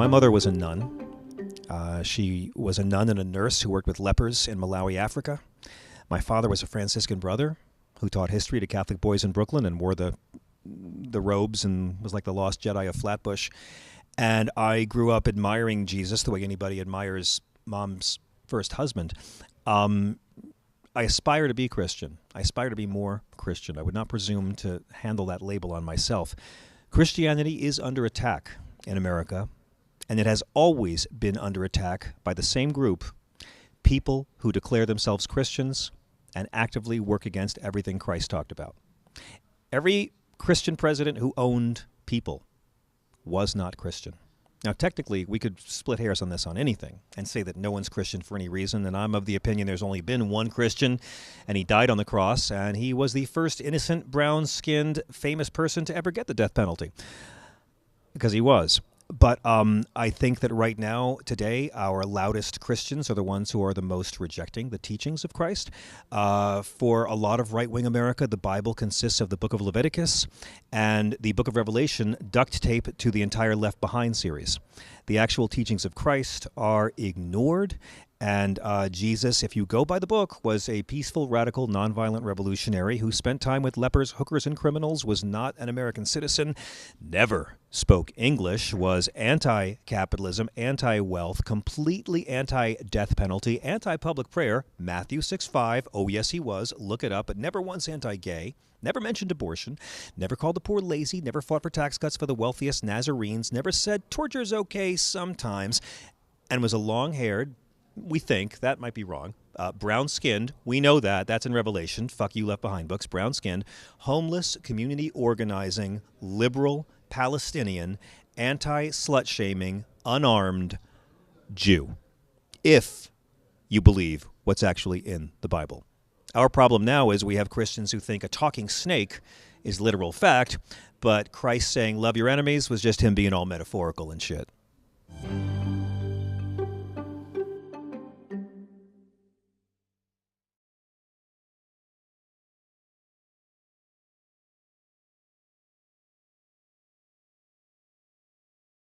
My mother was a nun. She was a nun and a nurse who worked with lepers in Malawi, Africa. My father was a Franciscan brother who taught history to Catholic boys in Brooklyn and wore the robes and was like the lost Jedi of Flatbush. And I grew up admiring Jesus the way anybody admires mom's first husband. I aspire to be Christian. I aspire to be more Christian. I would not presume to handle that label on myself. Christianity is under attack in America, and it has always been under attack by the same group, people who declare themselves Christians and actively work against everything Christ talked about. Every Christian president who owned people was not Christian. Now, technically, we could split hairs on this on anything and say that no one's Christian for any reason, and I'm of the opinion there's only been one Christian, and he died on the cross, and he was the first innocent, brown-skinned, famous person to ever get the death penalty, because he was. But I think that right now, today, our loudest Christians are the ones who are the most rejecting the teachings of Christ. For a lot of right-wing America, the Bible consists of the book of Leviticus and the book of Revelation duct tape to the entire Left Behind series. The actual teachings of Christ are ignored, and Jesus, if you go by the book, was a peaceful, radical, nonviolent revolutionary who spent time with lepers, hookers, and criminals, was not an American citizen, never spoke English, was anti-capitalism, anti-wealth, completely anti-death penalty, anti-public prayer, Matthew 6:5, oh yes he was, look it up, but never once anti-gay, never mentioned abortion, never called the poor lazy, never fought for tax cuts for the wealthiest Nazarenes, never said torture's okay sometimes, and was a long-haired, we think, that might be wrong, brown-skinned, we know that, that's in Revelation, fuck you Left Behind books, brown-skinned, homeless, community organizing, liberal, Palestinian, anti-slut-shaming, unarmed Jew, if you believe what's actually in the Bible. Our problem now is we have Christians who think a talking snake is literal fact, but Christ saying love your enemies was just him being all metaphorical and shit.